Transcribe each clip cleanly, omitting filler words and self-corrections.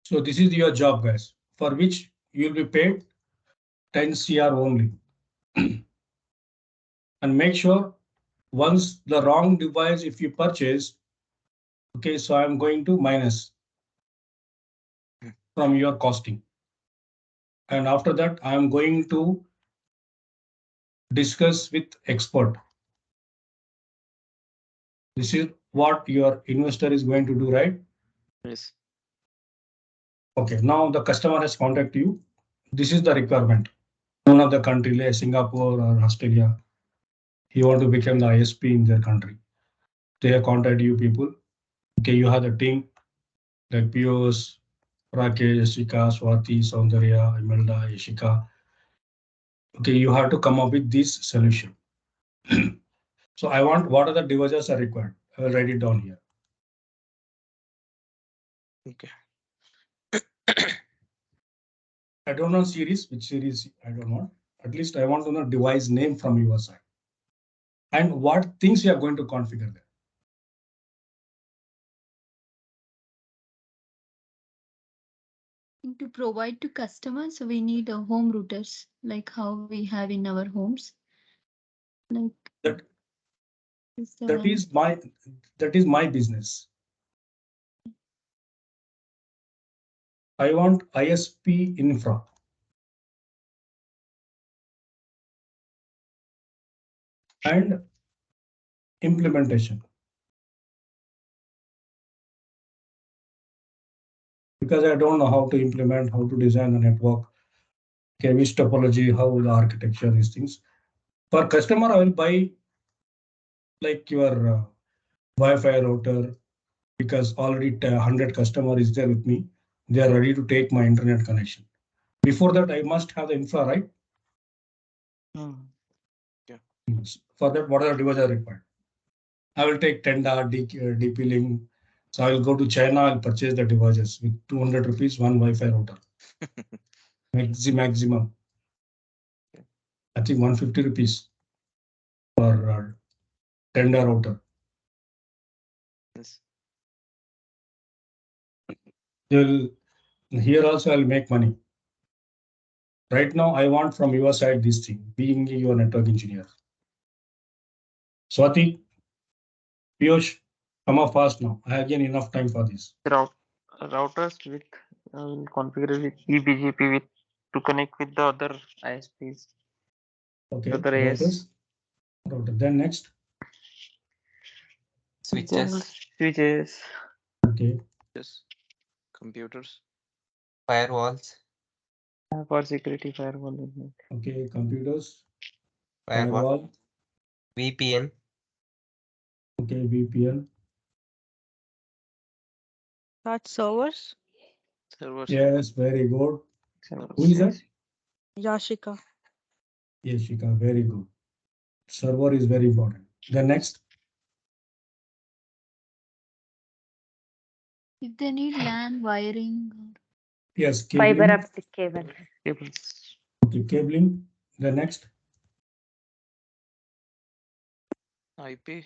So this is your job, guys, for which you will be paid 10 CR only. And make sure once the wrong device, if you purchase, okay, so I'm going to minus from your costing. And after that, I'm going to discuss with expert. This is what your investor is going to do, right? Yes. Okay, now the customer has contacted you. This is the requirement. One of the country, like Singapore or Australia, he want to become the ISP in their country. They have contacted you people. Okay, you have the team like Pios, Rakesh, Jessica, Swati, Soundarya, Imelda, Yashika. Okay, you have to come up with this solution. So I want what are the devices are required. I will write it down here. Okay. I don't know series, which series I don't know. At least I want to know device name from your side and what things you are going to configure there. To provide to customers, we need home routers like how we have in our homes. Like That is the that one. is my business. I want ISP infra. And implementation. Because I don't know how to implement, how to design the network, okay, which topology, how the architecture, these things. For customer, I will buy like your Wi-Fi router because already 100 customer is there with me. They are ready to take my internet connection. Before that, I must have the infra, right? Yeah. For that, what are the devices required? I will take Tenda, DP Link. So I will go to China, I'll purchase the devices with 200 rupees, one Wi-Fi router. Maximum. I think 150 rupees for Tenda router. Yes. Here also I'll make money. Right now, I want from your side this thing, being your network engineer. Swati, Piyush, come up fast now. I have again enough time for this. Routers with configure with eBGP with to connect with the other ISPs. Okay, Other AS. router. Then next. Then Switches, switches. Okay, yes, computers, Firewalls, For security firewall. okay, computers, firewall, firewall, VPN, okay, VPN. That servers, servers. Yes, very good. Who is that? Yes. Yashika. Yes, Shika, very good. Server is very important. Then next. If they need LAN wiring. Yes, Fiber cabling. optic cable. Cables. Okay, cabling. The next. IP,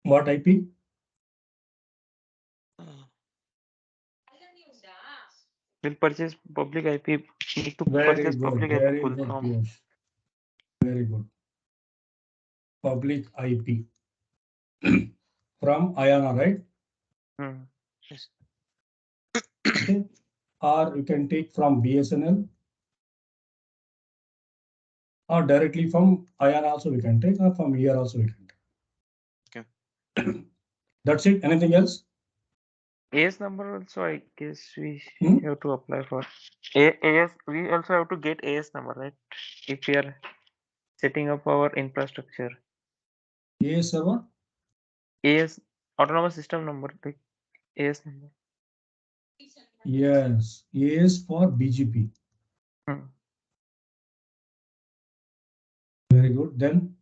What IP? uh, Will purchase public IP. Need to Very purchase good, public IP very full good, from. Piyush. Very good. Public IP from IANA, right? yes, Okay. Or you can take from BSNL or directly from IANA also we can take or from here also we can take. okay. That's it. Anything else? AS number also I guess we Hmm? have to apply for. AS we also have to get AS number, right? If we are setting up our infrastructure. A server? AS autonomous system number, like AS number. Yes. A is for BGP. Hmm. Very good. Then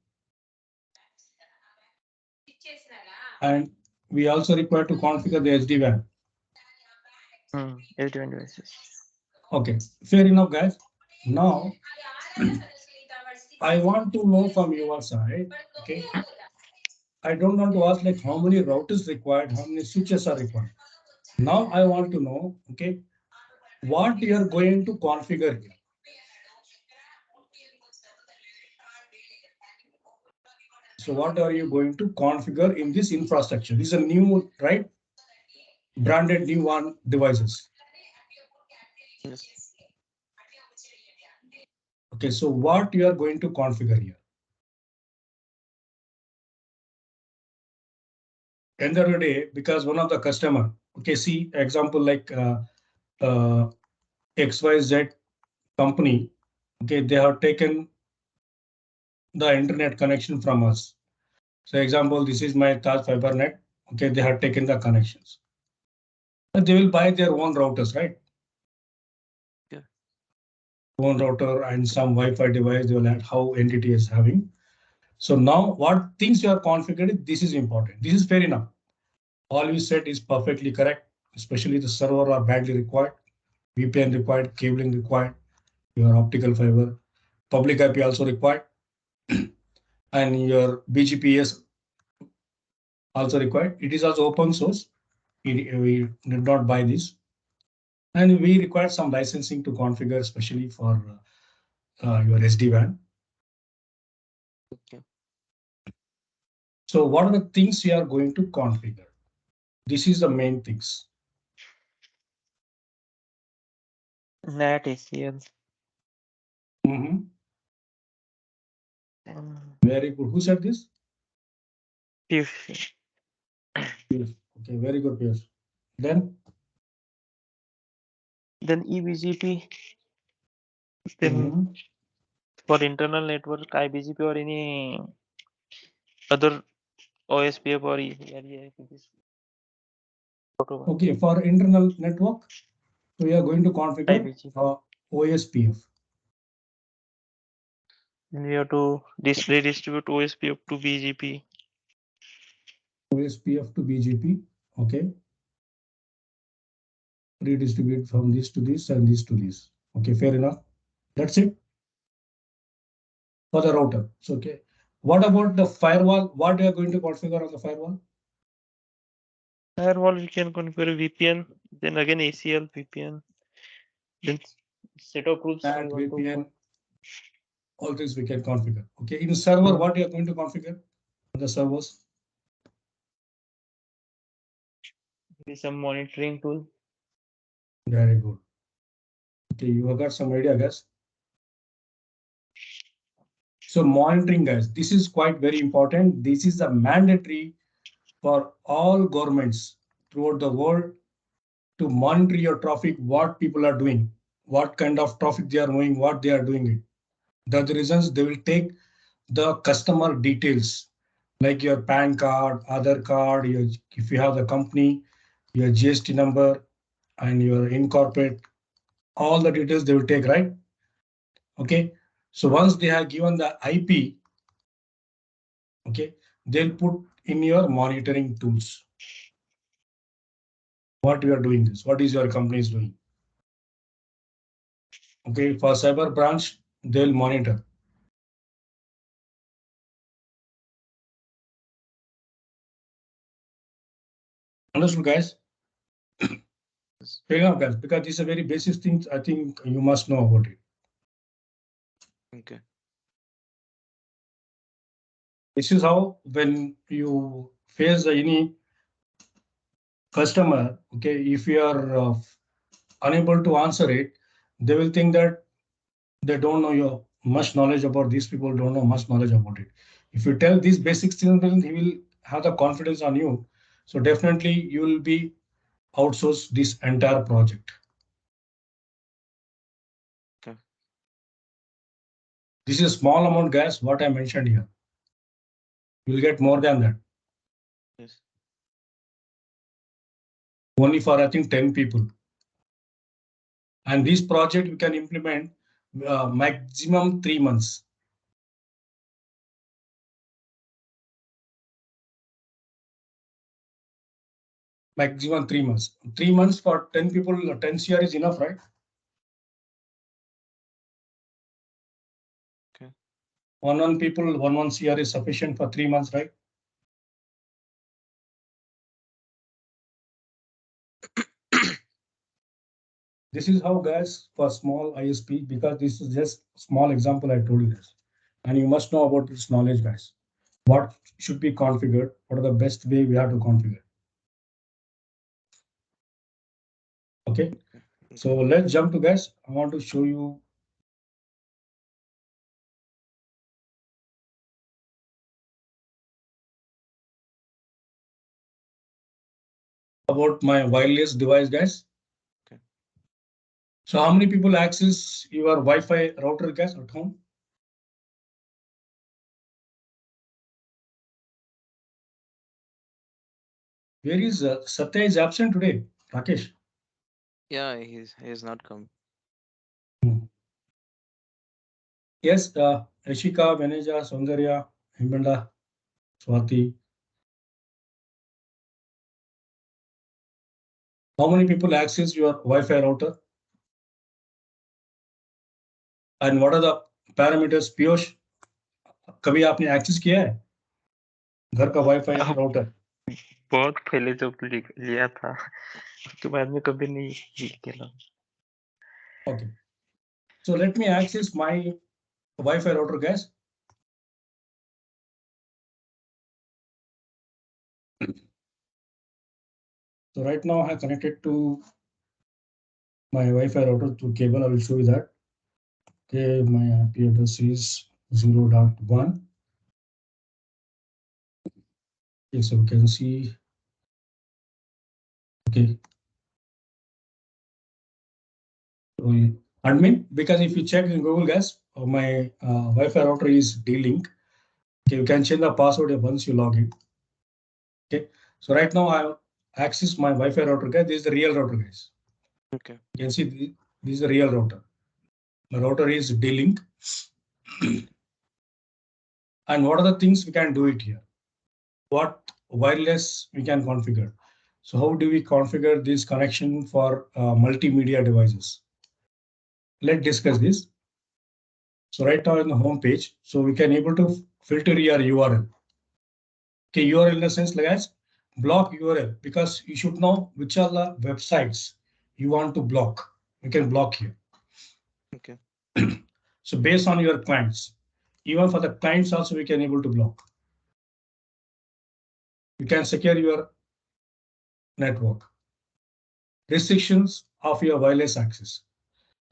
and we also require to configure the SD-WAN. SD-WAN devices. Okay, fair enough, guys. Now I want to know from your side. Okay. I don't want to ask like how many routers required, how many switches are required. Now I want to know, okay, what you are going to configure here. So what are you going to configure in this infrastructure? This is a new, right? Branded new one devices. Yes. Okay, so what you are going to configure here? End of the day, because one of the customer, okay, see example like XYZ company, okay, they have taken the internet connection from us. So example, this is my Taj Fiber net. Okay, they have taken the connections. And they will buy their own routers, right? Yeah. Own router and some Wi-Fi device they will add how entity is having. So now what things you are configured, this is important. This is fair enough. All you said is perfectly correct, especially the server are badly required, VPN required, cabling required, your optical fiber, public IP also required, and your BGPS also required. It is also open source. We did not buy this. And we require some licensing to configure, especially for your SD-WAN. Okay. So what are the things you are going to configure? This is the main things. NAT ACL. Very good. Who said this? Piyush. Yes. Okay, very good, Piyush. Then EBGP. Then for internal network, IBGP or any other OSPF or EIP. okay, for internal network, we are going to configure IBGP. OSPF. Then we have to redistribute OSPF to BGP. OSPF to BGP. Okay. Redistribute from this to this and this to this. Okay, fair enough. That's it for the router. So, okay. What about the firewall? What you are going to configure on the firewall? Firewall we can configure VPN, then again ACL VPN, then set of rules we That want VPN, to. all this we can configure. Okay, in server, what you are going to configure on the servers? Some monitoring tool. Very good. Okay, you have got some idea, guys. So monitoring, guys, this is quite very important. This is a mandatory for all governments throughout the world to monitor your traffic, what people are doing, what kind of traffic they are moving, what they are doing it. The other reasons they will take the customer details like your PAN card, Aadhaar card, if you have the company, your GST number, and your incorporate, all the details they will take, right? Okay. So once they have given the IP, okay, they'll put in your monitoring tools. What you are doing this, what is your company is doing. Okay, for cyber branch, they'll monitor. Understood, guys? Fair enough, guys, because these are very basic things. I think you must know about it. Okay. This is how when you face any customer, okay, if you are unable to answer it, they will think that they don't know your much knowledge about these people, don't know much knowledge about it. If you tell these basic things, then he will have the confidence on you. So definitely you will be outsource this entire project. Okay. This is a small amount, guys, what I mentioned here. You will get more than that. Yes. Only for, I think, 10 people. And this project we can implement maximum 3 months. Maximum 3 months. 3 months for 10 people, 10 CR is enough, right? Okay. One people, one CR is sufficient for 3 months, right? This is how, guys, for small ISP, because this is just small example I told you this, and you must know about this knowledge, guys. What should be configured? What are the best way we have to configure? Okay, so let's jump to, guys. I want to show you about my wireless device, guys. Okay. So how many people access your Wi-Fi router, guys, at home? Where is Satya is absent today? Rakesh. Yeah, he's not come. Yes, Rishika, Vaneja, Saundarya, Himanda, Swati. How many people access your Wi-Fi router? And what are the parameters? Piyush, कभी आपने access किया है घर का Wi-Fi router? बहुत पहले जब लिया था उसके बाद में कभी नहीं किया. Okay. So let me access my Wi-Fi router, guys. So right now I have connected to my Wi-Fi router through cable. I will show you that. Okay, my IP address is 0.1. Okay, so you can see. Okay. So admin, because if you check in Google, guys, my Wi-Fi router is D-Link. Okay, you can change the password once you log in. Okay, so right now I access my Wi-Fi router, guys. This is the real router, guys. Okay. You can see this is the real router. My router is D-Link. And what are the things we can do it here? What wireless we can configure? So how do we configure this connection for multimedia devices? Let's discuss this. So right now in the home page, so we can able to filter your URL. Okay, URL in the sense, like guys, block URL, because you should know which are the websites you want to block. You can block here. Okay. So based on your clients, even for the clients also we can able to block. You can secure your network. Restrictions of your wireless access.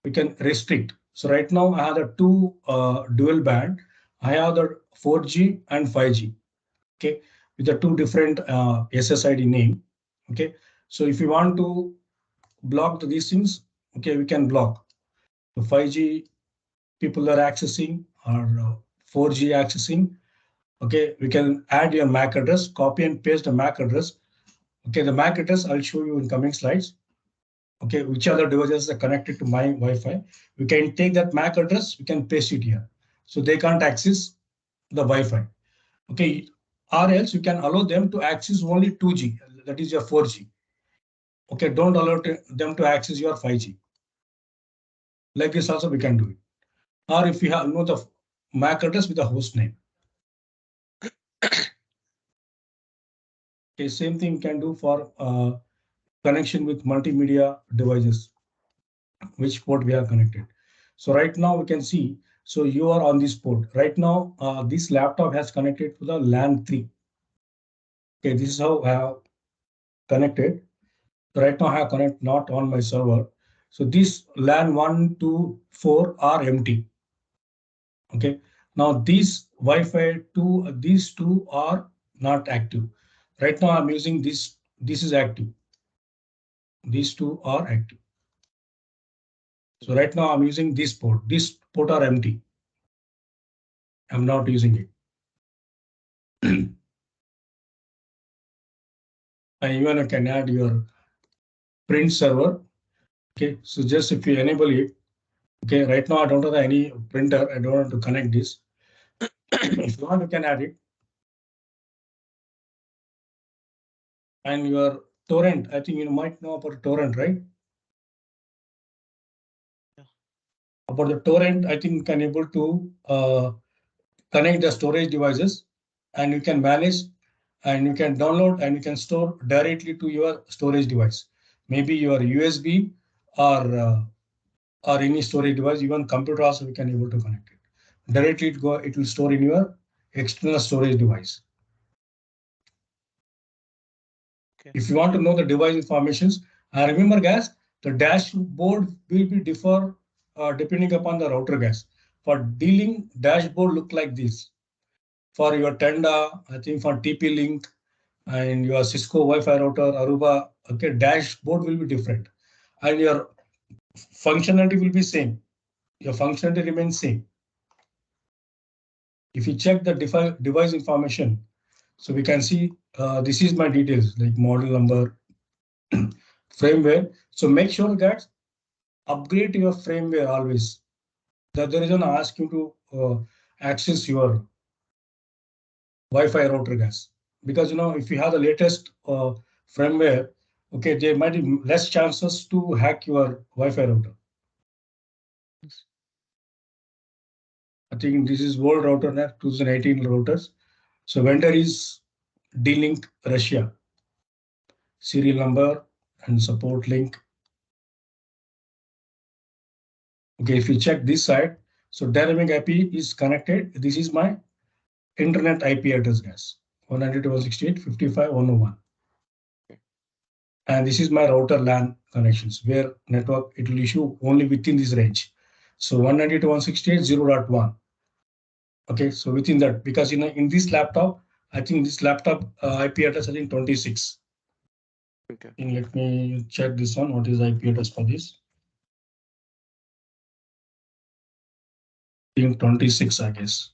We can restrict. So right now I have the two dual band. I have the 4G and 5G. Okay, with the two different SSID name. Okay, so if you want to block these things, okay, we can block. The 5G people are accessing or 4G accessing. Okay, we can add your MAC address, copy and paste the MAC address. Okay, the MAC address I'll show you in coming slides. Okay, which other devices are connected to my Wi-Fi. We can take that MAC address, we can paste it here. So they can't access the Wi-Fi. Okay, or else you can allow them to access only 2G, that is your 4G. Okay, don't allow them to access your 5G. Like this also we can do it. Or if you have the MAC address with the host name. Okay, same thing you can do for connection with multimedia devices, which port we are connected. So right now we can see, so you are on this port. Right now, this laptop has connected to the LAN 3. Okay, this is how I have connected. Right now I have connected not on my server. So this LAN 1, 2, 4 are empty. Okay, now these Wi-Fi 2, these two are not active. Right now I'm using this. This is active. These two are active. So right now I'm using this port. This port are empty. I'm not using it. And even I can add your print server. Okay, so just if you enable it. Okay, right now I don't have any printer. I don't want to connect this. If you want, you can add it. And your torrent, I think you might know about torrent, right? Yeah. About the torrent, I think you can able to connect the storage devices, and you can manage, and you can download, and you can store directly to your storage device. Maybe your USB or any storage device, even computer also we can able to connect it. Directly it will store in your external storage device. Okay. If you want to know the device informations, remember guys, the dashboard will be differ depending upon the router guys. For dealing, dashboard look like this. For your Tenda, I think for TP-Link and your Cisco Wi-Fi router, Aruba, okay, dashboard will be different. And your functionality will be same. Your functionality remains same. If you check the device information, so we can see this is my details like model number, firmware. So make sure that upgrade your firmware always. That there is an ask you to access your Wi-Fi router guys, because if you have the latest firmware, okay, there might be less chances to hack your Wi-Fi router. I think this is world router net 2018 routers. So vendor is D-Link Russia. Serial number and support link. Okay, if you check this side, so dynamic IP is connected. This is my internet IP address guys, 192.168.55.101. And this is my router LAN connections where network it will issue only within this range. So 192.168.0.1. Okay, so within that, because in this laptop, I think this laptop IP address I think 26. Okay. And let me check this one. What is IP address for this? I think 26, I guess.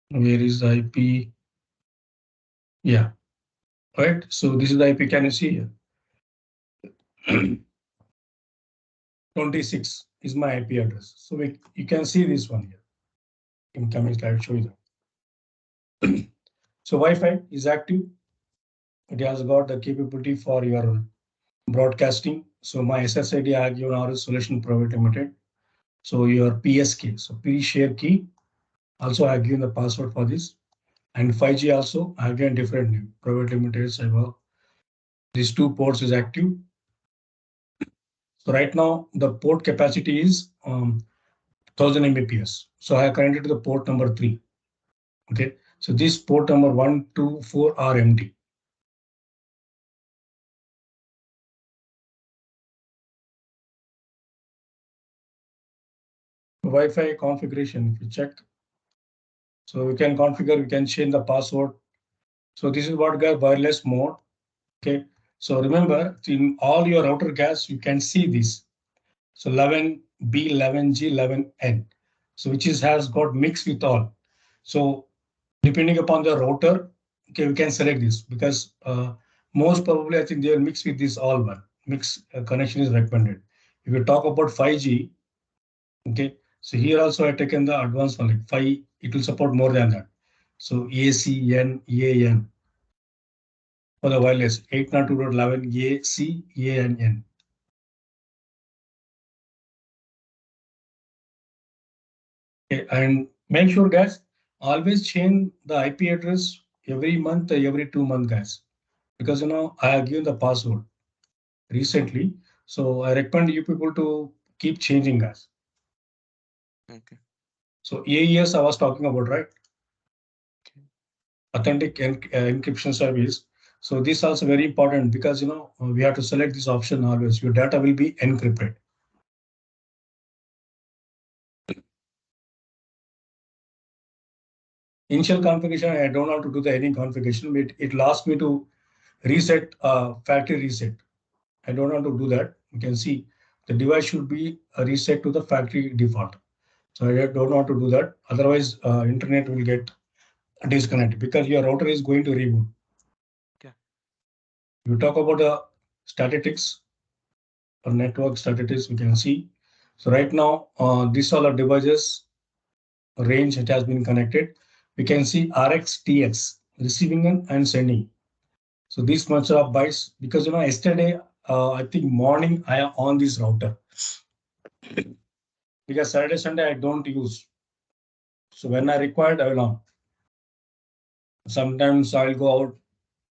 Where is the IP? Yeah, right. So this is the IP. Can you see here? 26 is my IP address. So you can see this one here. In coming slide, show you that. So Wi-Fi is active. It has got the capability for your broadcasting. So my SSID I have given AROUSH Solutions PVT Limited. So your PSK, so pre-share key. Also I have given the password for this. And 5G also I have given different name. PVT Limited server. These two ports is active. So right now the port capacity is 1000 Mbps. So I have connected to the port number 3. Okay. So this port number 1, 2, 4 are empty. Wi-Fi configuration, if you check. So we can configure, we can change the password. So this is what got wireless mode. Okay. So remember in all your router gas, you can see this. So 11B, 11G, 11N. So which has got mixed with all. So depending upon the router, okay, we can select this because most probably I think they will mix with this all one. Mix connection is recommended. If you talk about 5G, okay, so here also I taken the advanced one like 5, it will support more than that. So ACN, EAN for the wireless 802.11 AC, EAN. Okay, and make sure guys, always change the IP address every month, every 2 months guys, because I have given the password recently. So I recommend you people to keep changing guys. Okay. So AES I was talking about, right? Okay. Authentic encryption service. So this is also very important because we have to select this option always. Your data will be encrypted. Initial configuration, I don't have to do any configuration. It asks me to reset factory reset. I don't want to do that. You can see the device should be reset to the factory default. So I don't want to do that. Otherwise, internet will get disconnected because your router is going to reboot. Okay. You talk about the statistics or network statistics, we can see. So right now, these are the devices range it has been connected. We can see RX, TX, receiving and sending. So this much of bytes, because yesterday, I think morning I am on this router because Saturday, Sunday I don't use. So when I required, I will on. Sometimes I'll go out,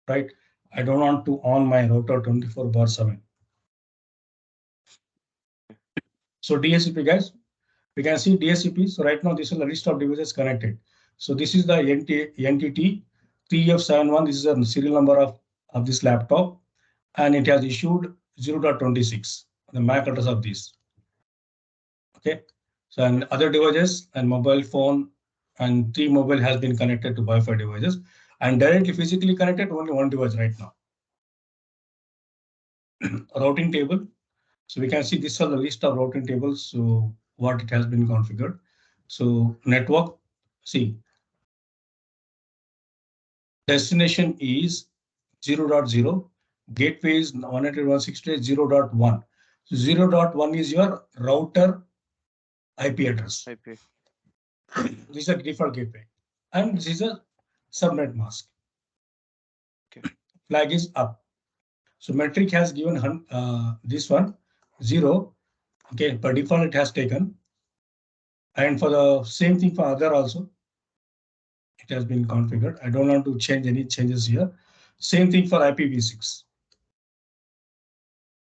right? I don't want to on my router 24/7. So DSCP guys, we can see DSCP. So right now, this is the list of devices connected. So this is the NTT 3F71. This is the serial number of this laptop, and it has issued 0.26, the MAC address of this. Okay. So and other devices and mobile phone and 3 mobile has been connected to Wi-Fi devices, and directly physically connected only one device right now. Routing table. So we can see this is the list of routing tables. So what it has been configured. So network, see, destination is 0.0, gateway is 192.168.0.1. So 0.1 is your router IP address. IP. This is a default gateway, and this is a subnet mask. Okay. Flag is up. So metric has given this one 0. Okay, by default it has taken. And for the same thing for other also, it has been configured. I don't want to change any changes here. Same thing for IPv6.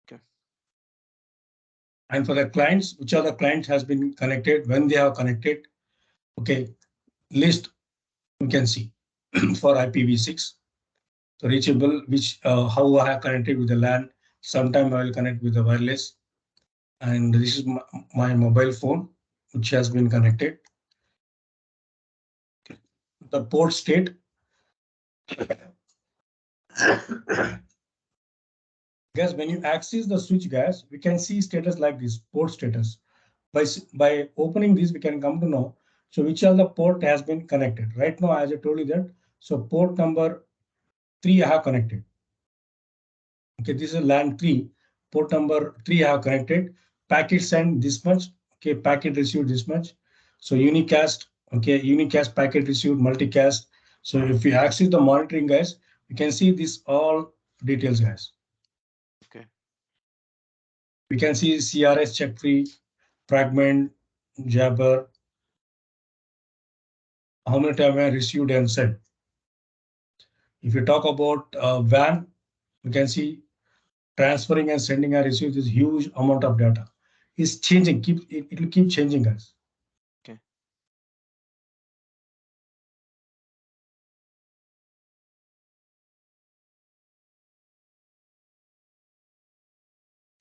Okay. And for the clients, which are the clients has been connected, when they have connected, okay, list you can see for IPv6. So reachable, which how I have connected with the LAN. Sometime I will connect with the wireless. And this is my mobile phone, which has been connected. The port state. Guys, when you access the switch, guys, we can see status like this, port status. By opening this, we can come to know, so which are the port has been connected. Right now, as I told you that, so port number 3 I have connected. Okay, this is LAN 3, port number 3 I have connected. Packet sent this much, okay, packet received this much. So unicast, okay, unicast packet received, multicast. So if we access the monitoring, guys, we can see this all details, guys. Okay. We can see CRS check free, fragment, jabber, how many times I received and sent. If you talk about WAN, we can see transferring and sending and receiving this huge amount of data. It's changing, it will keep changing, guys. Okay.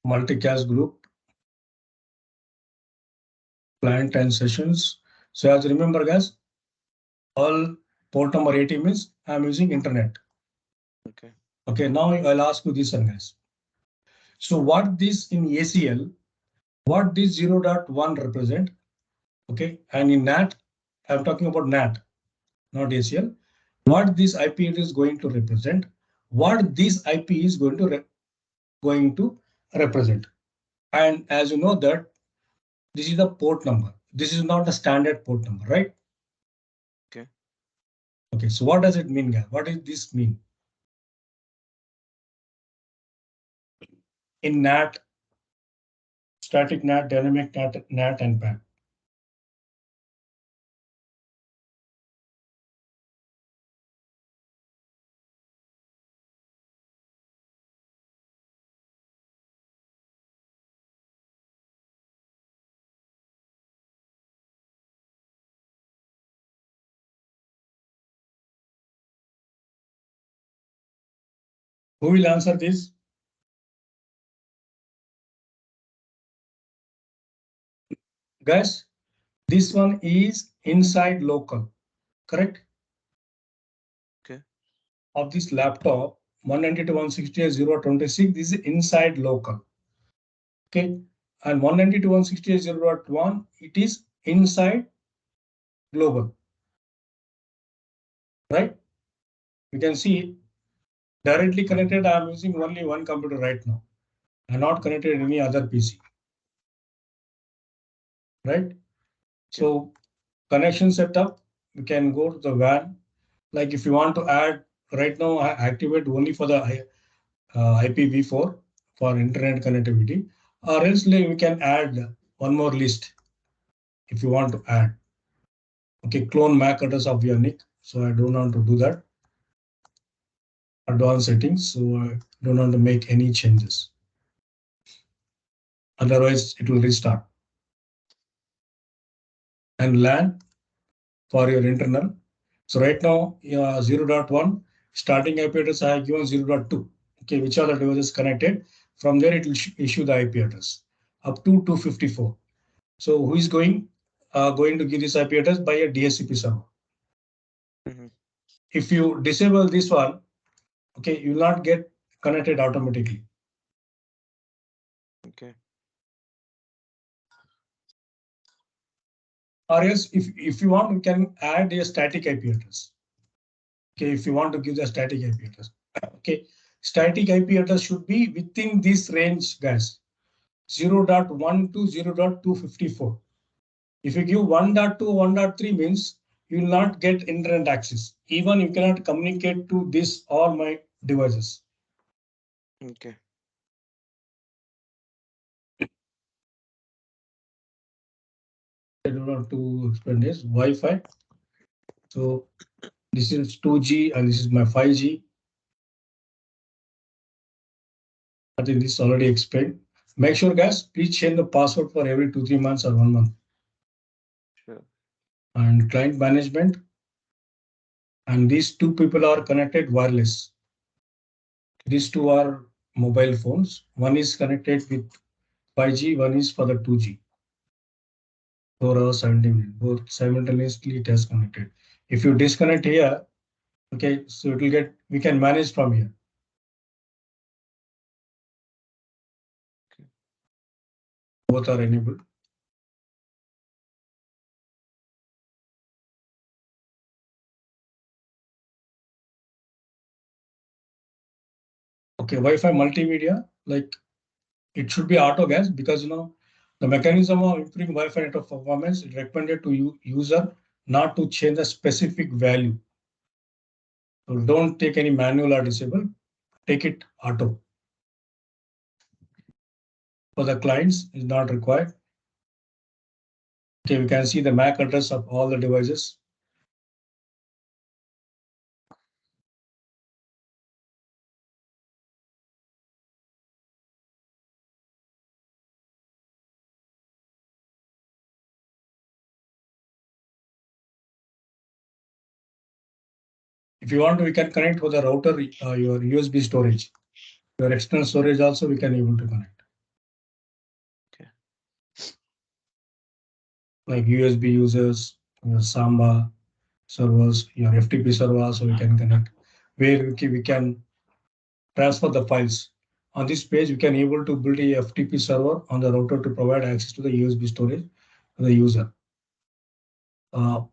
Multicast group, client and sessions. So as you remember, guys, all port number 80 means I'm using internet. Okay. Okay, now I'll ask you this one, guys. So what this in ACL, what this 0.1 represent? Okay, and in NAT, I'm talking about NAT, not ACL. What this IP is going to represent? What this IP is going to represent? And as you know that this is the port number. This is not a standard port number, right? Okay. Okay. So what does it mean, guys? What does this mean? In NAT, static NAT, dynamic NAT, and PAN. Who will answer this? Guys, this one is inside local, correct? Okay. Of this laptop, 192.168.0.26, this is inside local. Okay. And 192.168.0.1, it is inside global. Right? You can see directly connected. I'm using only one computer right now. I'm not connected to any other PC. right? So connection setup, we can go to the WAN. Like if you want to add, right now I activate only for the IPv4 for internet connectivity, or else like we can add one more list if you want to add. Okay, clone MAC address of your NIC. So I don't want to do that. Advanced settings, so I don't want to make any changes. Otherwise, it will restart. And LAN for your internal. So right now, 0.1 starting IP address I have given 0.2. Okay, which are the devices connected? From there, it will issue the IP address up to 254. So who is going to give this IP address? By a DHCP server. If you disable this one, okay, you will not get connected automatically. Okay. Or else, if you want, you can add a static IP address. Okay, if you want to give the static IP address. Okay, static IP address should be within this range, guys. 0.1 to 0.254. If you give 1.2, 1.3 means you will not get internet access. Even you cannot communicate to this all my devices. Okay. I don't want to explain this. Wi-Fi. So this is 2G and this is my 5G. I think this is already explained. Make sure, guys, please change the password for every 2-3 months or 1 month. Sure. And client management. And these two people are connected wireless. These two are mobile phones. One is connected with 5G, one is for the 2G. 4 hours, 70 minutes, both simultaneously it has connected. If you disconnect here, okay, so it will get, we can manage from here. Both are enabled. Okay, Wi-Fi multimedia, like it should be auto gas because the mechanism of improving Wi-Fi network performance is recommended to user not to change the specific value. So don't take any manual or disable, take it auto. For the clients is not required. Okay, we can see the MAC address of all the devices. If you want, we can connect with the router, your USB storage. Your external storage also we can able to connect. Okay. Like USB users, your Samba servers, your FTP server also we can connect. Where we can transfer the files. On this page, we can able to build a FTP server on the router to provide access to the USB storage to the user.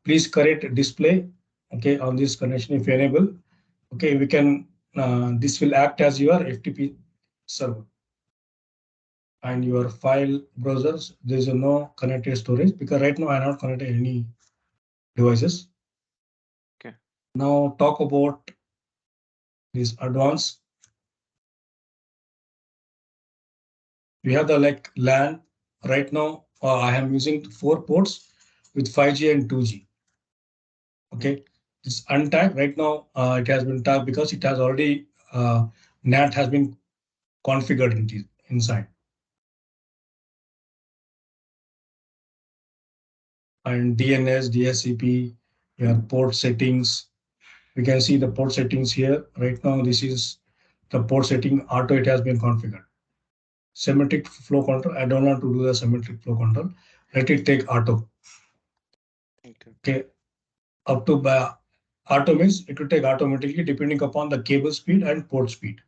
Please correct display. Okay, on this connection, if you enable, okay, we can. This will act as your FTP server. And your file browsers, there is no connected storage because right now I have not connected any devices. Okay. Now talk about this advanced. We have the like LAN. Right now I am using 4 ports with 5G and 2G. Okay, it's untagged right now. It has been tagged because it has already NAT has been configured inside. And DNS, DHCP, your port settings. We can see the port settings here. Right now, this is the port setting auto. It has been configured. Symmetric flow control. I don't want to do the symmetric flow control. Let it take auto. Okay. Up to by auto means it will take automatically depending upon the cable speed and port speed.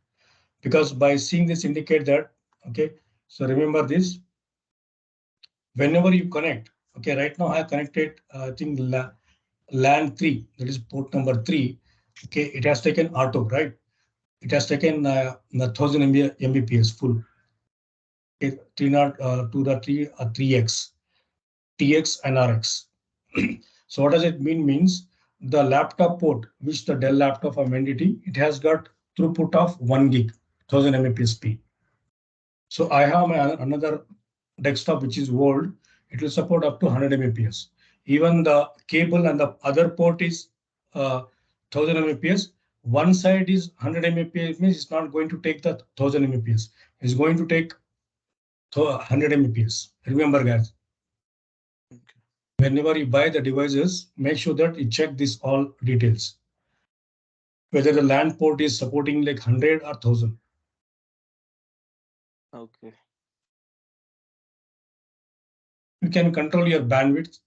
Because by seeing this indicate that, okay, so remember this, whenever you connect, okay, right now I connected, I think LAN 3, that is port number 3, okay, it has taken auto, right? It has taken 1000 Mbps full, okay, 3.3 3x. TX and RX. So what does it mean? Means the laptop port, which the Dell laptop of entity, it has got throughput of 1 gig, 1000 Mbps speed. So I have another desktop which is old. It will support up to 100 Mbps. Even the cable and the other port is 1000 Mbps. One side is 100 Mbps, means it's not going to take the 1000 Mbps. It's going to take 100 Mbps. Remember, guys. Okay. Whenever you buy the devices, make sure that you check this all details. Whether the LAN port is supporting like 100 or 1000. Okay. You can control your bandwidth.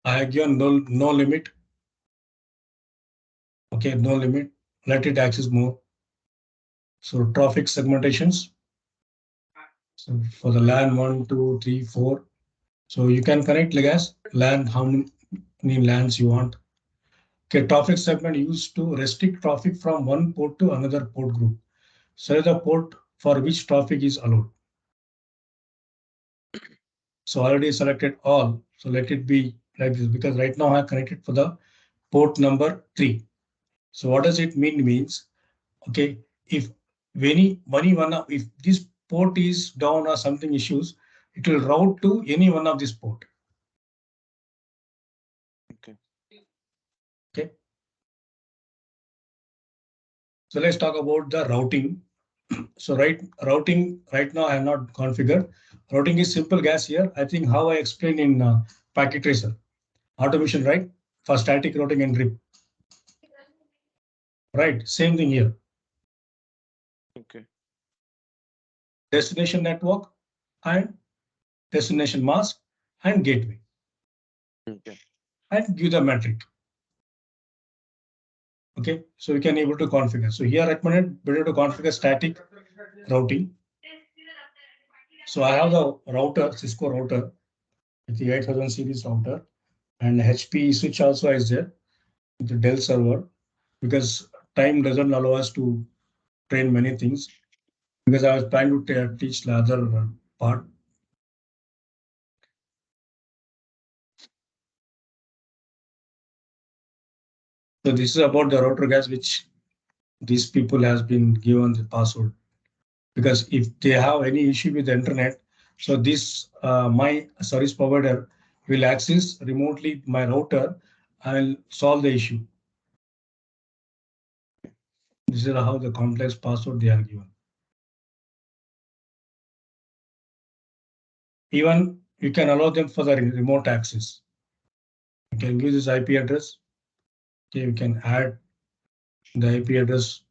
I have given no limit. Okay, no limit. Let it access more. So traffic segmentations. So for the LAN 1, 2, 3, 4. So you can connect like as LAN, how many LANs you want. Okay, traffic segment used to restrict traffic from one port to another port group. Select the port for which traffic is allowed. So already selected all. So let it be like this, because right now I connected for the port number 3. So what does it mean? Means, okay, if if this port is down or something issues, it will route to any one of this port. Okay. Okay. So let's talk about the routing. So routing right now I have not configured. Routing is simple, guys. Here I think how I explained in packet tracer automation, right? For static routing and RIP. Right, same thing here. Okay. Destination network and destination mask and gateway. Okay. And give the metric. Okay, so we can able to configure. So here recommended better to configure static routing. So I have the router, Cisco router, with the 8000 series router, and HP switch also is there with the Dell server, because time doesn't allow us to train many things, because I was trying to teach the other part. So this is about the router, guys, which these people has been given the password, because if they have any issue with the internet, so this my service provider will access remotely my router and solve the issue. This is how the complex password they are given. Even you can allow them for the remote access. You can give this IP address. Okay, you can add the IP address,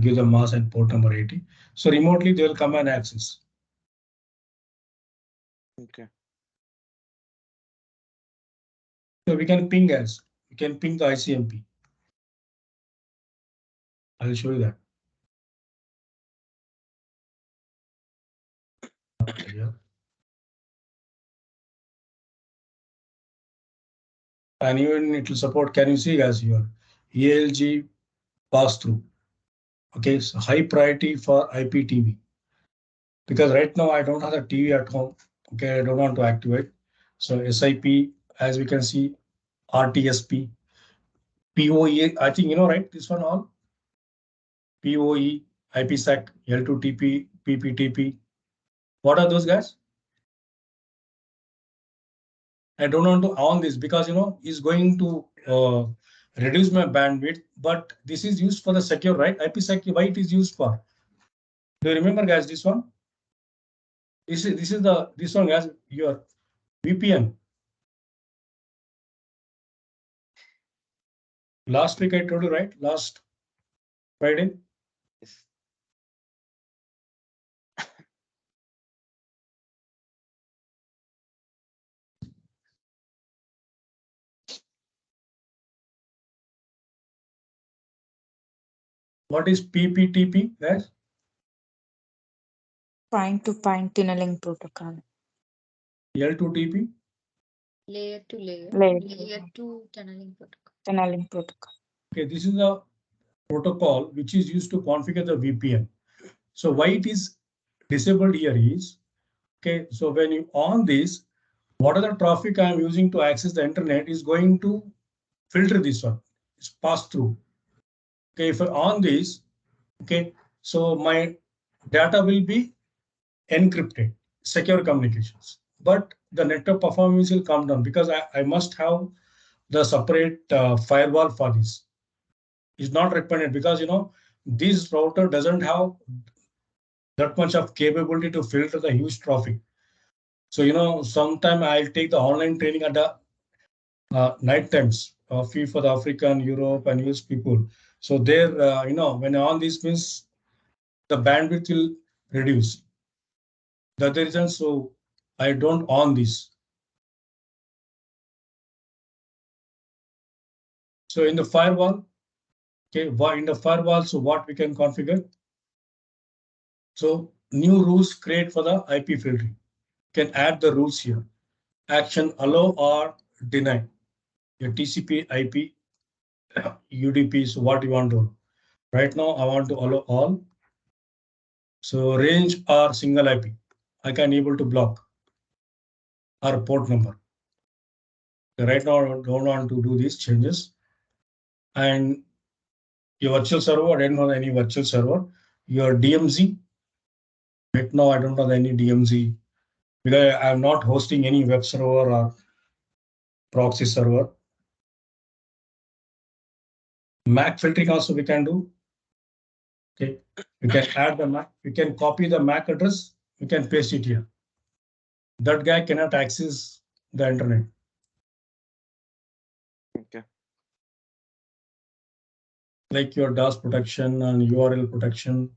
give the mask and port number 80. So remotely they will come and access. Okay. So we can ping as we can ping the ICMP. I'll show you that. Yeah. And even it will support, can you see guys here, ELG pass through. Okay, so high priority for IPTV. Because right now I don't have a TV at home. Okay, I don't want to activate. So SIP, as we can see, RTSP, PoE, I think you know, right? This one all. PoE, IPsec, L2TP, PPTP. What are those guys? I don't want to on this because is going to reduce my bandwidth, but this is used for the secure, right? IPsec, why it is used for? Do you remember, guys, this one? This one, guys, your VPN. Last week I told you, right? Last Friday. Yes. What is PPTP, guys? Point-to-point tunneling protocol. L2TP. Layer to layer. Layer Layer to tunneling protocol. tunneling protocol. Okay, this is the protocol which is used to configure the VPN. So why it is disabled here is, okay, so when you on this, what are the traffic I am using to access the internet is going to filter this one. It's passed through. Okay, if I on this, okay, so my data will be encrypted, secure communications. But the network performance will come down because I must have the separate firewall for this. It's not recommended because this router doesn't have that much of capability to filter the huge traffic. So sometime I'll take the online training at the night times, fee for the African, Europe, and US people. So there, when on this means the bandwidth will reduce. That's the reason. So I don't on this. So in the firewall, okay, in the firewall, so what we can configure? So new rules create for the IP filtering. You can add the rules here. Action allow or deny. Your TCP, IP, UDP. So what you want to do? Right now, I want to allow all. So range or single IP. I can able to block or port number. Right now, I don't want to do these changes. And your virtual server, I don't have any virtual server. Your DMZ. Right now, I don't have any DMZ because I'm not hosting any web server or proxy server. MAC filtering also we can do. Okay, you can add the MAC, you can copy the MAC address, you can paste it here. That guy cannot access the internet. Okay. Like your DOS protection and URL protection.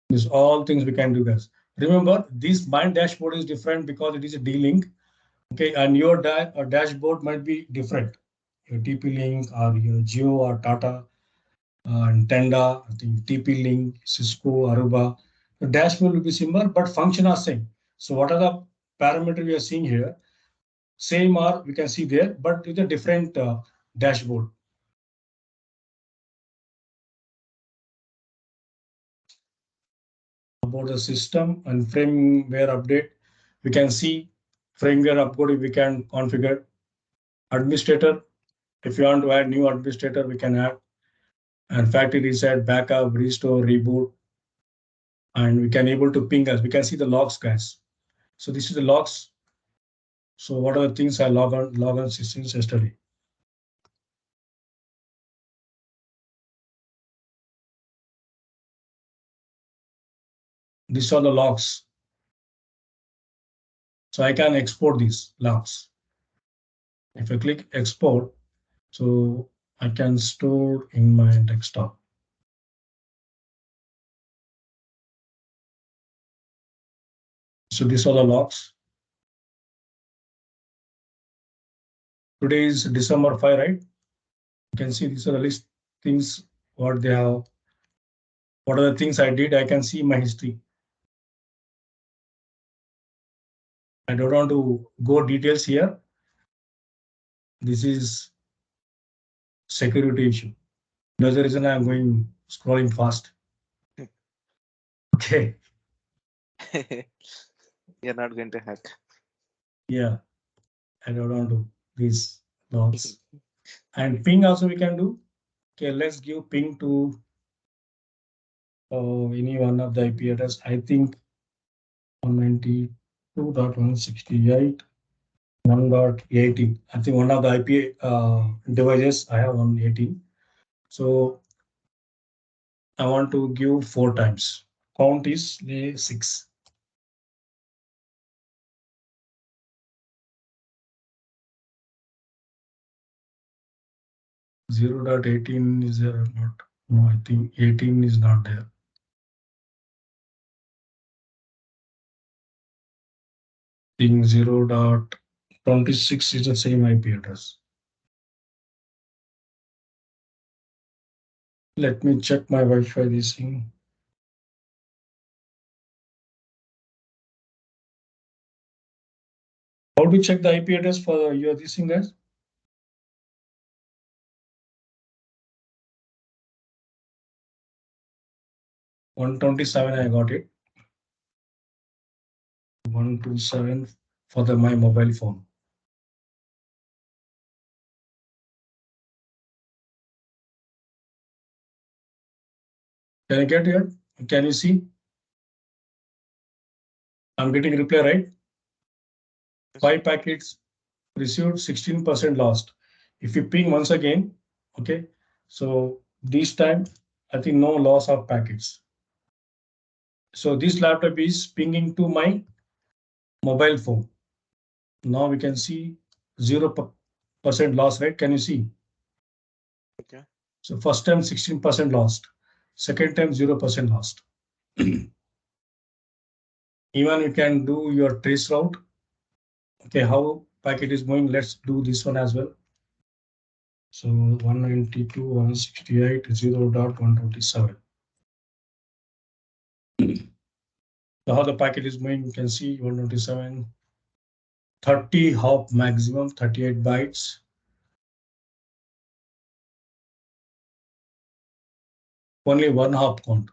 These all things we can do this. Remember, this my dashboard is different because it is a D-Link. Okay, and your dashboard might be different. Your TP-Link or your Geo or Tata and Tenda, I think TP-Link, Cisco, Aruba. The dashboard will be similar, but function are same. So what are the parameters we are seeing here? Same or we can see there, but with a different dashboard. About the system and firmware update, we can see firmware upgrade we can configure. Administrator, if you want to add new administrator, we can add. And factory reset, backup, restore, reboot. And we can able to ping us. We can see the logs, guys. So this is the logs. So what are the things I log on since yesterday? These are the logs. So I can export these logs. If I click export, so I can store in my desktop. So these are the logs. Today is December 5, right? You can see these are the list things what they have. What are the things I did? I can see my history. I don't want to go details here. This is security issue. That's the reason I'm going scrolling fast. Okay. You're not going to hack. Yeah. I don't want to these logs. And ping also we can do. Okay, let's give ping to any one of the IP address. I think 192.168.1.18. I think one of the IP devices I have on 18. So I want to give 4 times. Count is 6. Zero dot 18 is there or not? No, I think 18 is not there. I think 0.26 is the same IP address. Let me check my Wi-Fi this thing. How to check the IP address for your this thing, guys? .127, I got it. 127. for my mobile phone. Can I get here? Can you see? I'm getting reply, right? 5 packets received, 16% lost. If you ping once again, okay, so this time I think no loss of packets. So this laptop is pinging to my mobile phone. Now we can see 0% loss, right? Can you see? Okay. So first time 16% lost, second time 0% lost. Even you can do your trace route. Okay, how packet is moving? Let's do this one as well. So 192.168.0.127. So how the packet is moving, you can see 127, 30 hop maximum, 38 bytes. Only one hop count.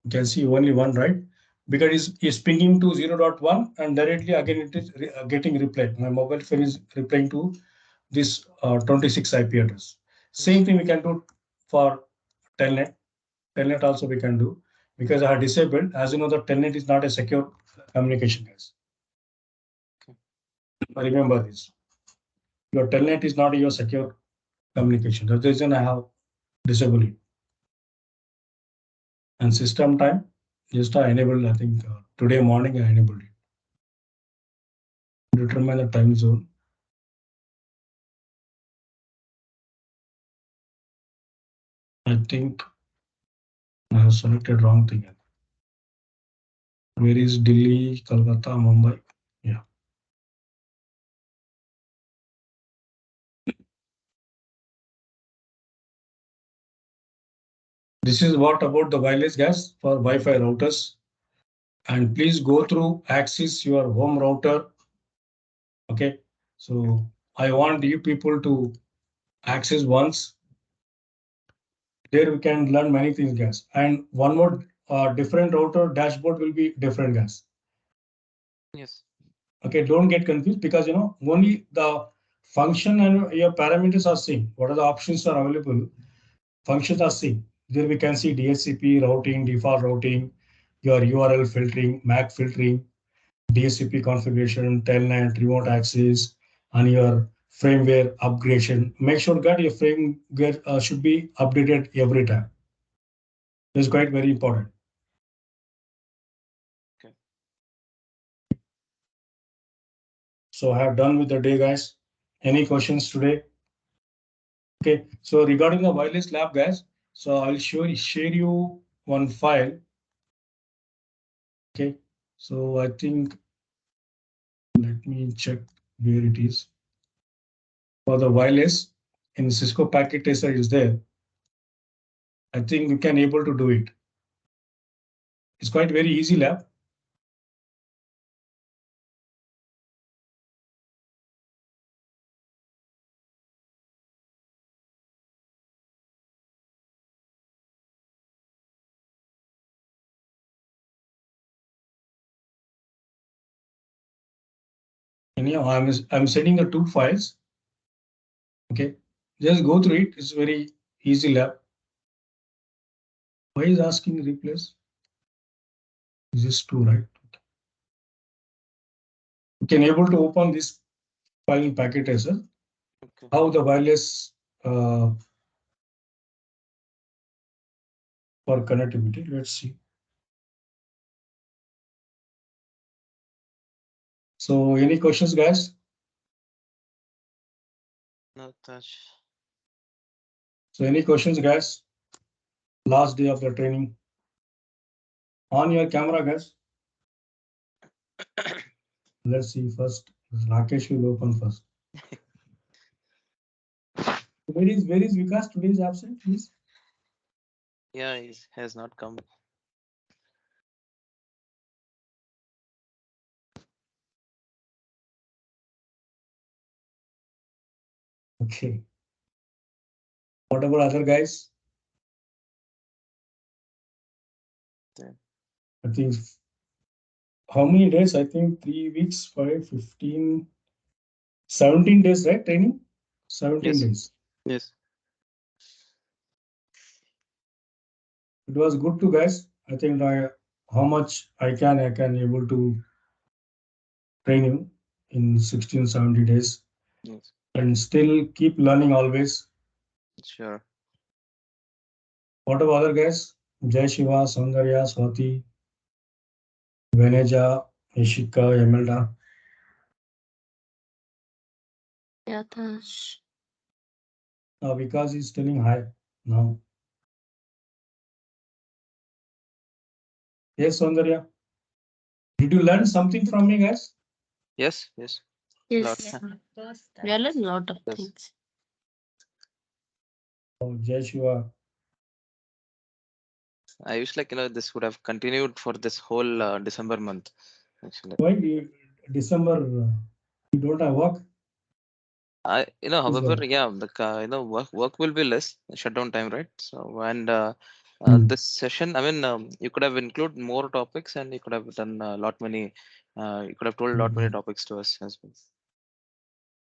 You can see only one, right? Because it's pinging to 0.1 and directly again it is getting replied. My mobile phone is replying to this 26 IP address. Same thing we can do for telnet. Telnet also we can do because I have disabled. As you know, the telnet is not a secure communication, guys. Remember this. Your telnet is not your secure communication. That's the reason I have disabled it. And system time, just I enabled, I think today morning I enabled it. Determine the time zone. I think I have selected wrong thing. Where is Delhi, Kolkata, Mumbai? Yeah. This is what about the wireless gas for Wi-Fi routers. And please go through access your home router. Okay. So I want you people to access once. There we can learn many things, guys. And one more different router dashboard will be different, guys. Yes. Okay, don't get confused because you know only the function and your parameters are same. What are the options are available? Functions are same. There we can see DHCP routing, default routing, your URL filtering, MAC filtering, DHCP configuration, telnet, remote access, and your firmware upgradation. Make sure that your firmware should be updated every time. It's quite very important. Okay. So I have done with the day, guys. Any questions today? Okay, so regarding the wireless lab, guys, so I'll share you one file. Okay, so I think let me check where it is. For the wireless in Cisco packet tracer is there. I think we can able to do it. It's quite very easy lab. And yeah, I'm sending the two files. Okay, just go through it. It's very easy lab. Why is asking replace? Is this two, right? Okay. You can able to open this file in packet tracer. Okay. How the wireless for connectivity. Let's see. So any questions, guys? No touch. So any questions, guys? Last day of the training. On your camera, guys. Let's see first. Rakesh will open first. Where is Vikas? Today is absent, please. Yeah, he has not come. Okay. What about other guys? Yeah. I think how many days? I think 3 weeks, 5, 15, 17 days, right? Training? 17 Yes. days. Yes. It was good to guys. I think how much I can able to train you in 16, 70 days Yes. and still keep learning always. Sure. What about other guys? Jai Shiva, Saundarya, Swati, Veneja, Ishika, Emelda. Yatash. Vikas is telling hi now. Yes, Saundarya. Did you learn something from me, guys? Yes. Yes. Yes. We are learning a lot of Yes. things. Oh, Jai Shiva. I wish this would have continued for this whole December month. Actually, Why December you don't have work? however, yeah, work will be less shutdown time, right? So, and this session, I mean, you could have included more topics, and you could have done a lot many. You could have told a lot many topics to us as well.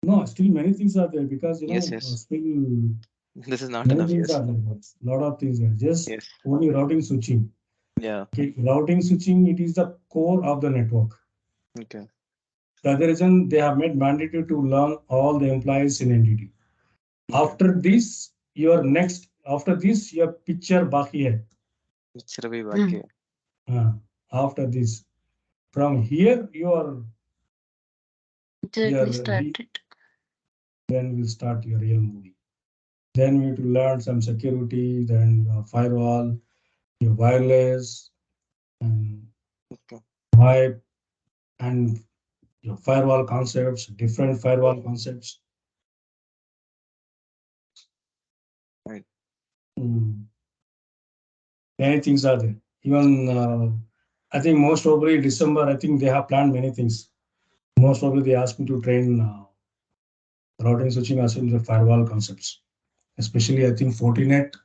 No, still many things are there because Yes, yes. still This is not many enough. things Yes. are there. Lot of things are just Yes. only routing switching. Yeah. Okay, routing switching, it is the core of the network. Okay. The other reason they have made mandatory to learn all the employees in entity. Okay. After this, your picture baki hai. Picture bhi baki hai. After this, from here your Journey started. then we'll start your real movie. Then we need to learn some security, then your firewall, your wireless, and Okay. VoIP, and your firewall concepts, different firewall concepts. Right. Many things are there. Even I think most probably December, I think they have planned many things. Most probably they asked me to train routing switching as well as the firewall concepts. Especially I think Fortinet,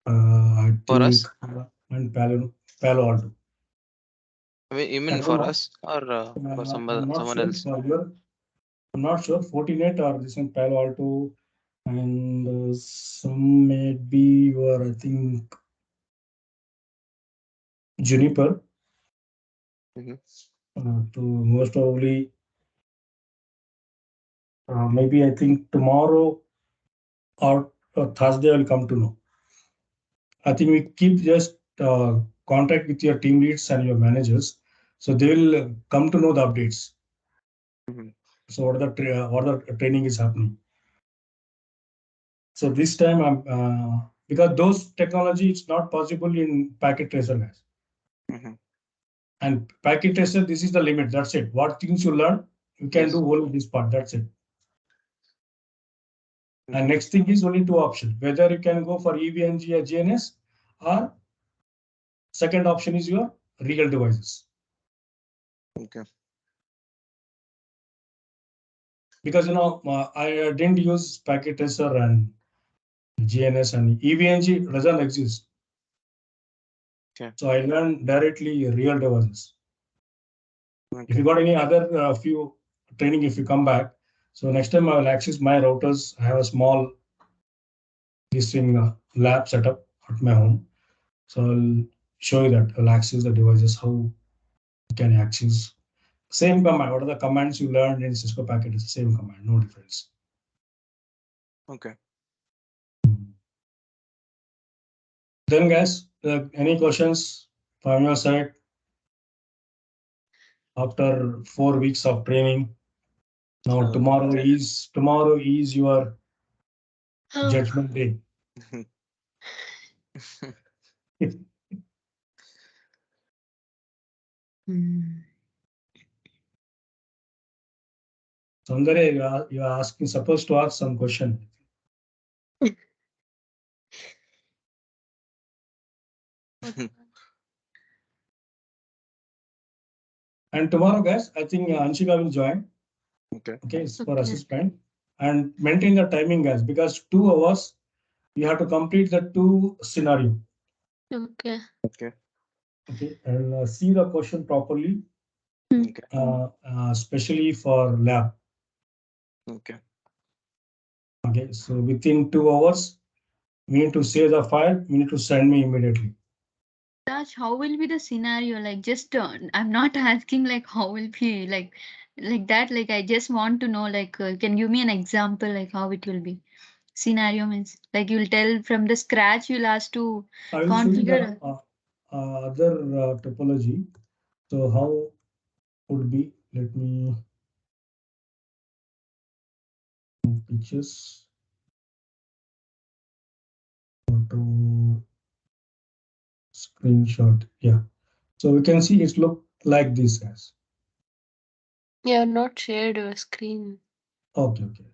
I For think, us? and Palo Alto. I mean, you I mean don't for know. us or for I'm not someone sure else? for your, I'm not sure Fortinet or this one Palo Alto, and some maybe your I think Juniper. To most probably maybe I think tomorrow or Thursday I'll come to know. I think we keep just contact with your team leads and your managers, so they will come to know the updates. So what are the training is happening. So this time I'm because those technology it's not possible in packet tracer, guys. And packet tracer, this is the limit. That's it. What things you learn, you can do only this part. That's it. And next thing is only two options: whether you can go for EVNG or GNS, or second option is your real devices. Okay. Because I didn't use packet tracer and GNS, and EVNG doesn't exist. Okay. So I learned directly real devices. Okay. If you got any other few training, if you come back, so next time I will access my routers. I have a small this thing lab setup at my home, so I'll show you that. I'll access the devices, how you can access same command. What are the commands you learned in Cisco packet? It's the same command, no difference. Okay. Then guys, any questions from your side after 4 weeks of training? Now tomorrow is your judgment day. Soundarya, you are asking, supposed to ask some question. And tomorrow, guys, I think Anshika will join. Okay, for assessment and maintain the timing, guys, because 2 hours you have to complete the 2 scenario. Okay. Okay. Okay, and see the question properly Okay. Especially for lab. Okay. Okay, so within 2 hours, we need to save the file. You need to send me immediately. Raj, how will be the scenario? Like, just I'm not asking like how will be like that. Like, I just want to know. Like, can you give me an example? Like, how it will be? Scenario means like you'll tell from the scratch. You'll ask to I will show you configure. the other topology. So how would be? Let me pictures. Photo screenshot. Yeah. So we can see it look like this, guys. Yeah, not shared a screen. Okay, okay.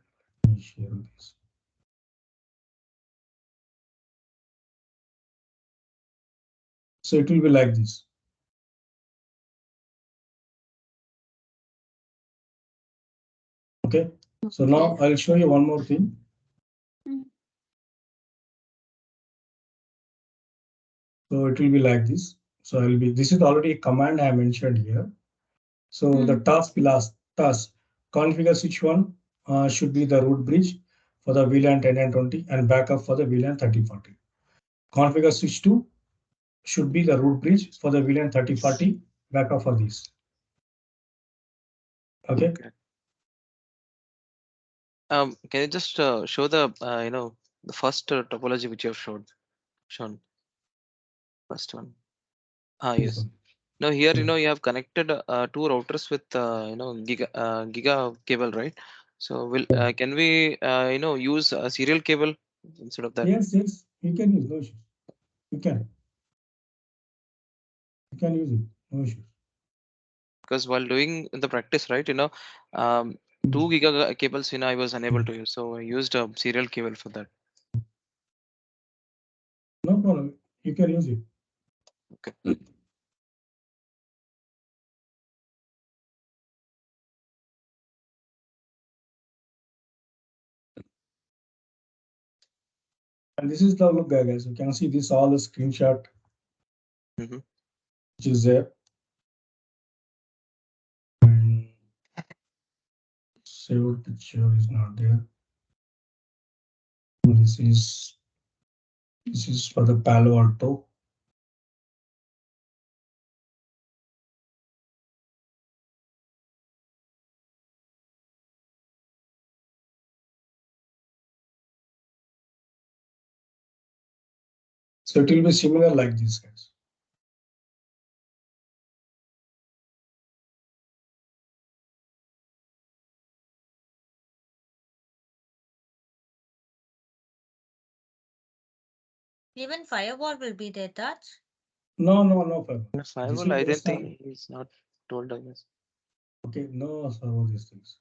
Let me share this. So it will be like this. Okay. So now I'll show you one more thing. So it will be like this. So I'll be, this is already a command I mentioned here. So the task will ask task configure switch one should be the root bridge for the VLAN 10 and 20 and backup for the VLAN 3040. Configure switch two should be the root bridge for the VLAN 3040 backup for this. Okay. Can you just show the the first topology which you have shown first one? Yes. Now here you have connected two routers with giga cable, right? So will can we use a serial cable instead of that? Yes, yes, you can use, no issues. You can use it, no issues. Because while doing the practice, right, 2 giga cables I was unable to use, so I used a serial cable for that. No problem, you can use it. Okay. And this is the look, guys. You can see this all the screenshot which is there. And saved picture is not there. This is for the Palo Alto. So it will be similar like this, guys. Even firewall will be there, Taj? No, no firewall. Firewall, I don't think he's not told us. Okay, no server these things.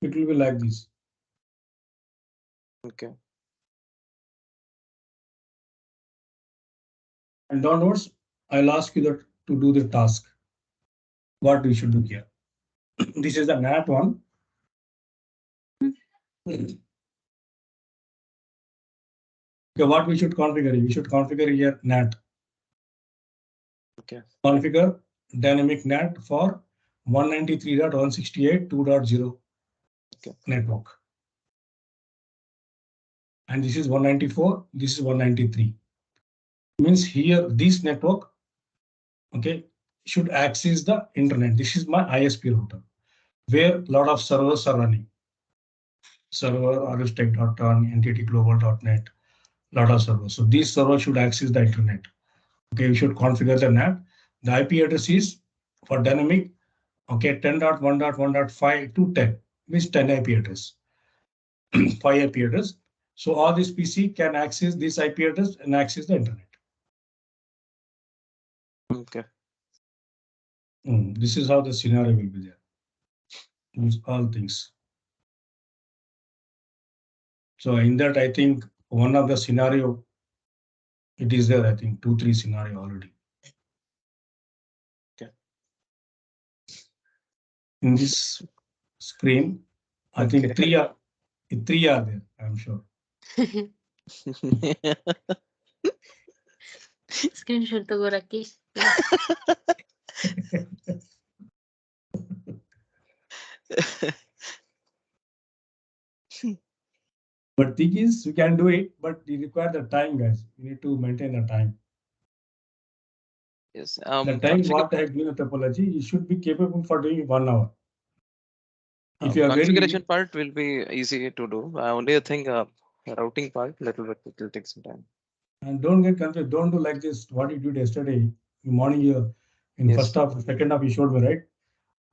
It will be like this. Okay. And downwards, I'll ask you that to do the task. What we should do here. This is the NAT one. Okay, what we should configure? We should configure here NAT. Okay. Configure dynamic NAT for 193.168.2.0 network. And this is 194. This is 193. Means here this network, okay, should access the internet. This is my ISP router, where a lot of servers are running. Server AROUSH.net, entityglobal.net, lot of servers. So these servers should access the internet. Okay, you should configure the NAT. The IP address is for dynamic, okay, 10.1.1.5 to 10, means 10 IP address, 5 IP address. So all this PC can access this IP address and access the internet. Okay. This is how the scenario will be there. Use all things. So in that, I think one of the scenario, it is there, I think 2-3 scenario already. Okay. In this screen, I think three are there, I'm sure. Screenshot to go Rakesh. But thing is, you can do it, but you require the time, guys. You need to maintain the time. Yes. The time what I have given the topology, you should be capable for doing 1 hour. If you are configuration very part will be easy to do. Only a thing, routing part, little bit it will take some time. and don't get confused. Don't do like this. What you did yesterday in morning, in Yes. first half, second half, you showed me, right?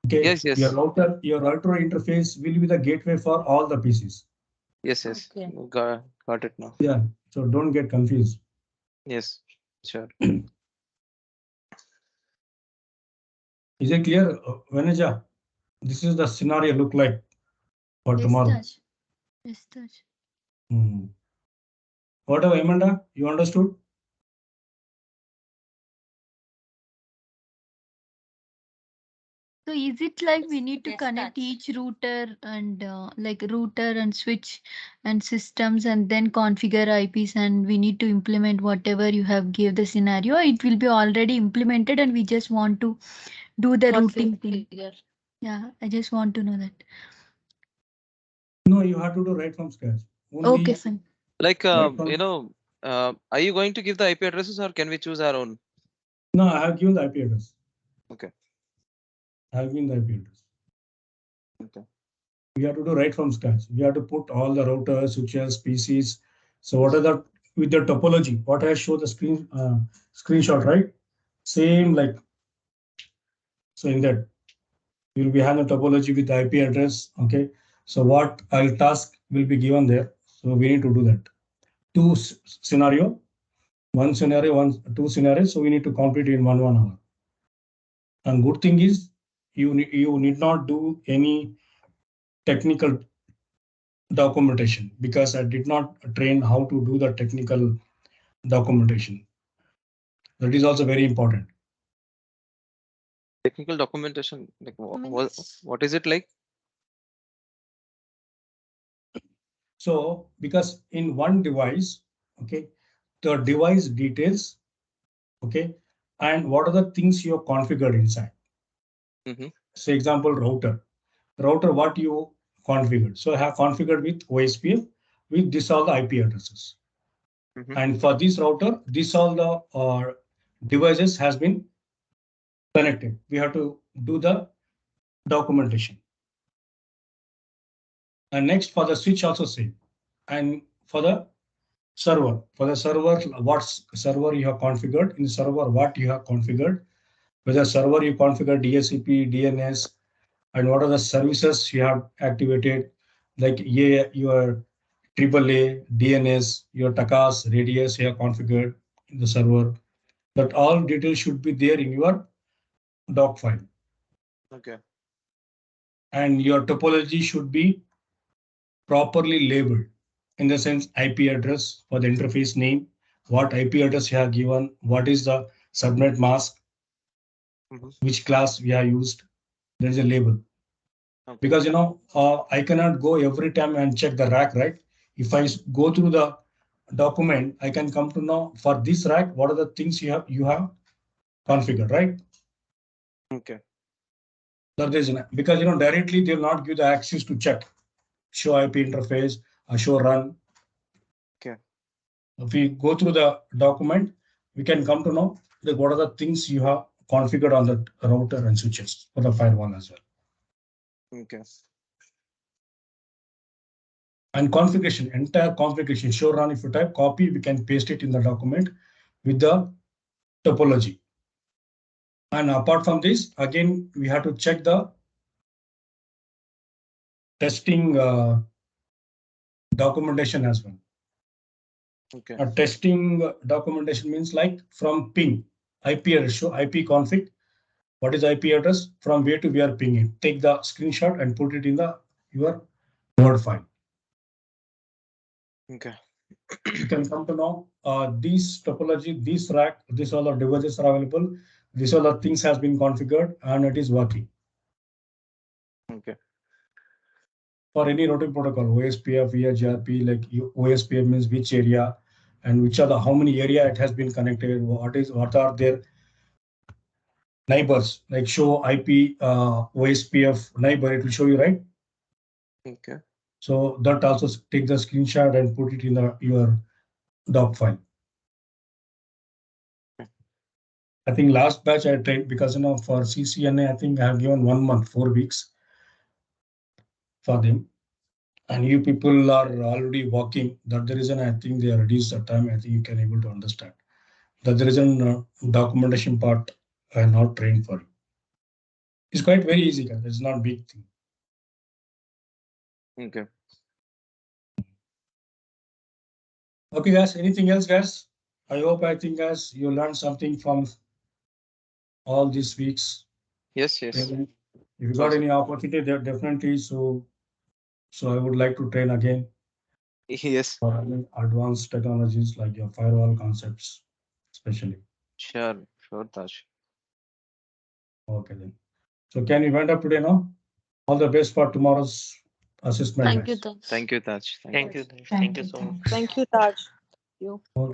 Okay. Yes, yes. Your router interface will be the gateway for all the PCs. Yes, yes. Okay. Got it now. Yeah. So don't get confused. Yes, sure. Is it clear, Vaneja? This is the scenario look like for Yes, tomorrow. Taj. Yes, Taj. Whatever, Amanda, you understood? So is it like we need to Yes, connect Taj. each router and like router and switch and systems and then configure IPs and we need to implement whatever you have gave the scenario? It will be already implemented and we just want to do the routing thing. Yeah, I just want to know that. No, you have to do right from scratch. Only Okay, fine. Like, right from, are you going to give the IP addresses or can we choose our own? no, I have given the IP address. Okay. I have given the IP address. Okay. We have to do right from scratch. We have to put all the routers, switches, PCs. So what are the with the topology? What I show the screenshot, right? Same like so in that we will be having the topology with the IP address. Okay. So what I'll task will be given there. So we need to do that. Two scenario, one scenario, two scenarios. So we need to complete in 1 hour. And good thing is you need not do any technical documentation because I did not train how to do the technical documentation. That is also very important. Technical documentation, like what is it like? So because in one device, okay, the device details, okay, and what are the things you have configured inside. Say example, router, what you configured. So I have configured with OSPF with this all the IP addresses. And for this router, this all the devices has been connected. We have to do the documentation. And next for the switch also same. And for the server, what server you have configured, in server what you have configured, whether server you configure DHCP, DNS, and what are the services you have activated, like your AAA, DNS, your TACAS, radius you have configured in the server. That all details should be there in your doc file. Okay. And your topology should be properly labeled, in the sense IP address for the interface name, what IP address you have given, what is the subnet mask, which class we have used. There is a label. Okay. Because I cannot go every time and check the rack, right? If I go through the document, I can come to know for this rack what are the things you have configured, right? Okay. That is because directly they will not give the access to check, show IP interface, or show run. Okay. If we go through the document, we can come to know that what are the things you have configured on the router and switches for the firewall as well. Okay. And configuration, entire configuration, show run, if you type copy, we can paste it in the document with the topology. And apart from this, again, we have to check the testing documentation as well. Okay. A testing documentation means like from ping, IP address, show IP config. What is IP address? From where to where pinging. Take the screenshot and put it in your Word file. Okay. You can come to know this topology, this rack, these all the devices are available. These all the things has been configured and it is working. Okay. for any routing protocol, OSPF, ERGRP, like OSPF means which area and which are the how many area it has been connected, what are their neighbors, like show IP OSPF neighbor, it will show you, right? Okay. So that also take the screenshot and put it in your doc file. I think last batch I trained because for CCNA, I think I have given 1 month, 4 weeks for them. And you people are already working. That's the reason I think they reduced the time. I think you can able to understand. That's the reason documentation part I am not trained for it. It's quite very easy, guys. It's not big thing. Okay. Okay, guys. Anything else, guys? I think, guys, you learned something from all these weeks. Yes. Yes. If you got any opportunity, there definitely. So I would like to train again. Yes. For advanced technologies like your firewall concepts, especially. Sure. Sure, Taj. Okay then. So can we wind up today now? All the best for tomorrow's assessment. Thank you, guys. Taj. Thank you, Taj. Thank you. Thank Thank you you, so thank much. you. Thank you, Taj. You. Okay.